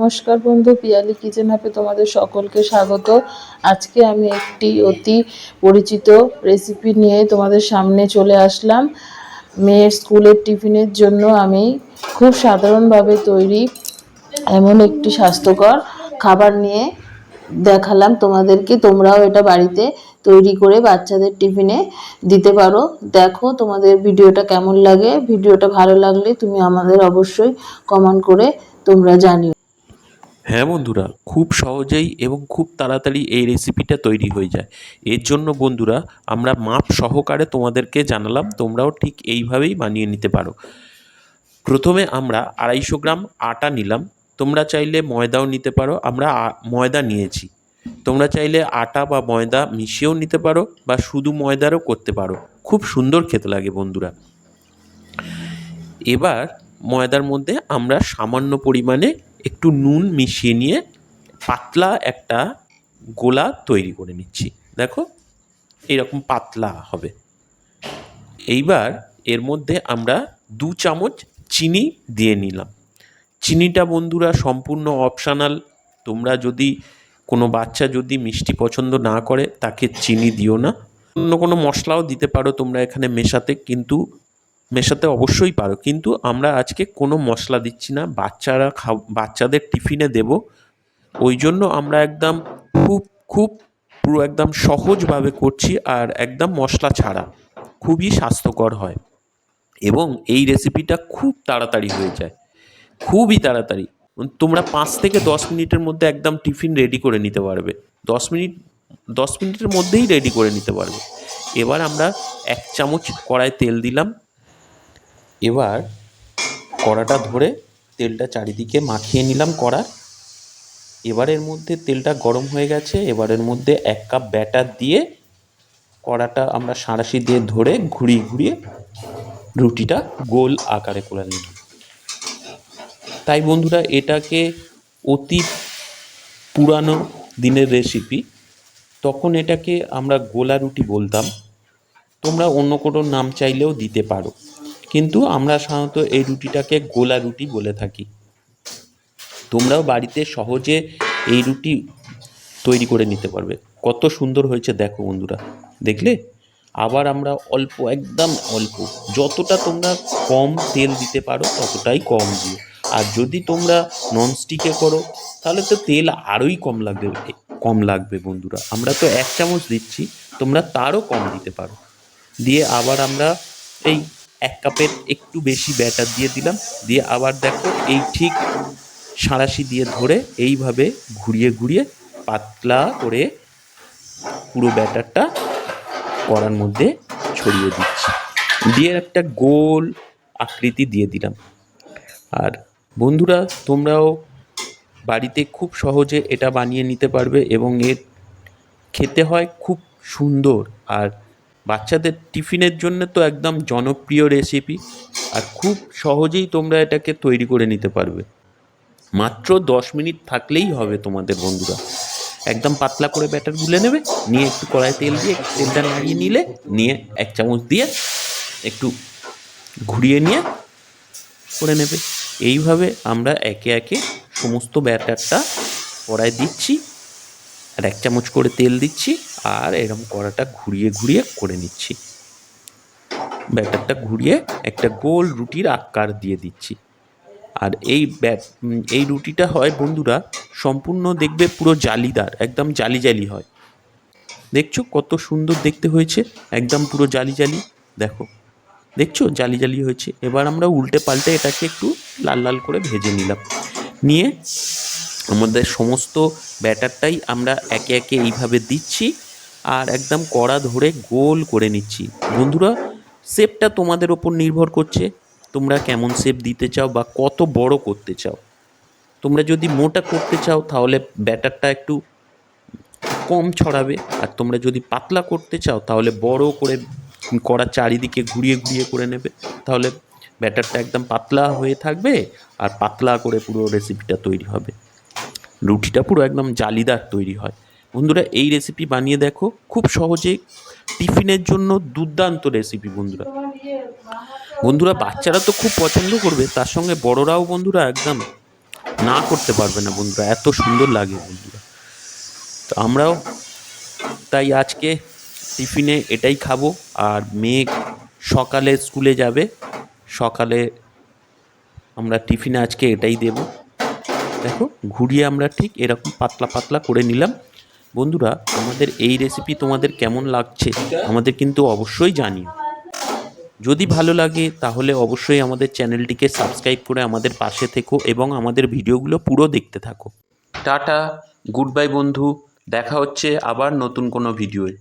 নমস্কার বন্ধু, পিয়ালি কিচেন হাবে তোমাদের সকলকে স্বাগত। আজকে আমি একটি অতি পরিচিত রেসিপি নিয়ে তোমাদের সামনে চলে আসলাম। মেয়ের স্কুলের টিফিনের জন্য আমি খুব সাধারণভাবে তৈরি এমন একটি স্বাস্থ্যকর খাবার নিয়ে দেখালাম তোমাদেরকে। তোমরাও এটা বাড়িতে তৈরি করে বাচ্চাদের টিফিনে দিতে পারো। দেখো তোমাদের ভিডিওটা কেমন লাগে। ভিডিওটা ভালো লাগলে তুমি আমাদের অবশ্যই কমেন্ট করে তোমরা জানিও। হ্যাঁ বন্ধুরা, খুব সহজেই এবং খুব তাড়াতাড়ি এই রেসিপিটা তৈরি হয়ে যায়। এর জন্য বন্ধুরা আমরা মাপ সহকারে তোমাদেরকে জানালাম, তোমরাও ঠিক এইভাবেই বানিয়ে নিতে পারো। প্রথমে আমরা 250 গ্রাম আটা নিলাম। তোমরা চাইলে ময়দাও নিতে পারো, আমরা ময়দা নিয়েছি। তোমরা চাইলে আটা বা ময়দা মিশিয়েও নিতে পারো বা শুধু ময়দারও করতে পারো, খুব সুন্দর খেতে লাগে বন্ধুরা। এবার ময়দার মধ্যে আমরা সামান্য পরিমাণে একটু নুন মিশিয়ে নিয়ে পাতলা একটা গোলা তৈরি করে নিচ্ছি। দেখো এরকম পাতলা হবে। এইবার এর মধ্যে আমরা 2 চামচ চিনি দিয়ে নিলাম। চিনিটা বন্ধুরা সম্পূর্ণ অপশনাল। তোমরা যদি কোনো বাচ্চা যদি মিষ্টি পছন্দ না করে তাকে চিনি দিও না। অন্য কোনো মশলাও দিতে পারো তোমরা এখানে মেশাতে অবশ্যই পারো, কিন্তু আমরা আজকে কোনো মশলা দিচ্ছি না। বাচ্চাদের টিফিনে দেব, ওই জন্য আমরা একদম খুব খুব পুরো একদম সহজভাবে করছি আর একদম মশলা ছাড়া। খুবই স্বাস্থ্যকর হয় এবং এই রেসিপিটা খুব তাড়াতাড়ি হয়ে যায়, খুবই তাড়াতাড়ি। তোমরা 5 থেকে 10 মিনিটের মধ্যে একদম টিফিন রেডি করে নিতে পারবে। 10 মিনিটের মধ্যেই রেডি করে নিতে পারবে। এবার আমরা 1 চামচ কড়ায় তেল দিলাম। এবার কড়াটা ধরে তেলটা চারিদিকে মাখিয়ে নিলাম কড়ার। এবারের মধ্যে তেলটা গরম হয়ে গেছে। এবারের মধ্যে 1 কাপ ব্যাটার দিয়ে কড়াটা আমরা সাঁড়াশি দিয়ে ধরে ঘুরিয়ে ঘুরিয়ে রুটিটা গোল আকারে করে নিলাম। তাই বন্ধুরা এটাকে অতি পুরানো দিনের রেসিপি, তখন এটাকে আমরা গোলা রুটি বলতাম। তোমরা অন্য কোনো নাম চাইলেও দিতে পারো, কিন্তু আমরা সাধারণত এই রুটিটাকে গোলা রুটি বলে থাকি। তোমরাও বাড়িতে সহজে এই রুটি তৈরি করে নিতে পারবে। কত সুন্দর হয়েছে দেখো বন্ধুরা, দেখলে? আবার আমরা অল্প, একদম অল্প, যতটা তোমরা কম তেল দিতে পারো ততটাই কম দিও। আর যদি তোমরা ননস্টিকে করো তাহলে তো তেল আরোই কম লাগবে বন্ধুরা। আমরা তো 1 চামচ দিচ্ছি, তোমরা তারও কম দিতে পারো। দিয়ে আবার আমরা এই 1 কাপের একটু বেশি ব্যাটার দিয়ে দিলাম। দিয়ে আবার দেখো এই ঠিক সাঁড়াশি দিয়ে ধরে এইভাবে ঘুরিয়ে ঘুরিয়ে পাতলা করে পুরো ব্যাটারটা কড়ার মধ্যে ছড়িয়ে দিচ্ছি। দিয়ে একটা গোল আকৃতি দিয়ে দিলাম। আর বন্ধুরা তোমরাও বাড়িতে খুব সহজে এটা বানিয়ে নিতে পারবে এবং এর খেতে হয় খুব সুন্দর। আর বাচ্চাদের টিফিনের জন্য তো একদম জনপ্রিয় রেসিপি। আর খুব সহজেই তোমরা এটাকে তৈরি করে নিতে পারবে। মাত্র 10 মিনিট থাকলেই হবে তোমাদের বন্ধুরা। একদম পাতলা করে ব্যাটার গুলে নেবে, নিয়ে একটু কড়াই তেল দিয়ে তেলটা নাড়িয়ে নিয়ে 1 চামচ দিয়ে একটু ঘুরিয়ে নিয়ে করে নেবে। এইভাবে আমরা একে একে সমস্ত ব্যাটারটা কড়াই দিচ্ছি আর 1 চামচ করে তেল দিচ্ছি আর এরকম কড়াটা ঘুরিয়ে ঘুরিয়ে করে নিচ্ছি। ব্যাটারটা ঘুরিয়ে একটা গোল রুটির আকার দিয়ে দিচ্ছি। আর এই রুটিটা হয় বন্ধুরা সম্পূর্ণ, দেখবে পুরো জালিদার, একদম জালি জালি হয়। দেখছো কত সুন্দর দেখতে হয়েছে, একদম পুরো জালি জালি। দেখো, দেখছো জালি জালি হয়েছে। এবার আমরা উল্টে পাল্টে এটাকে একটু লাল লাল করে ভেজে নিলাম। নিয়ে আমাদের সমস্ত ব্যাটারটাই আমরা একে একে এইভাবে দিচ্ছি আর একদম কড়া ধরে গোল করে নিচ্ছি। বন্ধুরা শেপটা তোমাদের ওপর নির্ভর করছে, তোমরা কেমন শেপ দিতে চাও বা কত বড় করতে চাও। তোমরা যদি মোটা করতে চাও তাহলে ব্যাটারটা একটু কম ছড়াবে, আর তোমরা যদি পাতলা করতে চাও তাহলে বড় করে কড়ার চারিদিকে ঘুরিয়ে ঘুরিয়ে করে নেবে। তাহলে ব্যাটারটা একদম পাতলা হয়ে থাকবে আর পাতলা করে পুরো রেসিপিটা তৈরি হবে। রুটিটা পুরো একদম জালিদার তৈরি হয়। বন্ধুরা এই রেসিপি বানিয়ে দেখো, খুব সহজে টিফিনের জন্য দুর্দান্ত রেসিপি বন্ধুরা। বন্ধুরা বাচ্চারা তো খুব পছন্দ করবে, তার সঙ্গে বড়রাও বন্ধুরা একদম না করতে পারবে না বন্ধুরা, এত সুন্দর লাগে বন্ধুরা। তো আমরাও তাই আজকে টিফিনে এটাই খাবো। আর মেয়ে সকালে স্কুলে যাবে, সকালে আমরা টিফিনে আজকে এটাই দেব। দেখো ঘুরিয়ে আমরা ঠিক এরকম পাতলা পাতলা করে নিলাম। বন্ধুরা আমাদের এই রেসিপি তোমাদের কেমন লাগছে আমাদের কিন্তু অবশ্যই জানিও। যদি ভালো লাগে তাহলে অবশ্যই আমাদের চ্যানেলটিকে সাবস্ক্রাইব করে আমাদের পাশে থেকো এবং আমাদের ভিডিওগুলো পুরো দেখতে থাকো। টাটা, গুড বাই বন্ধু, দেখা হচ্ছে আবার নতুন কোনো ভিডিওয়ে।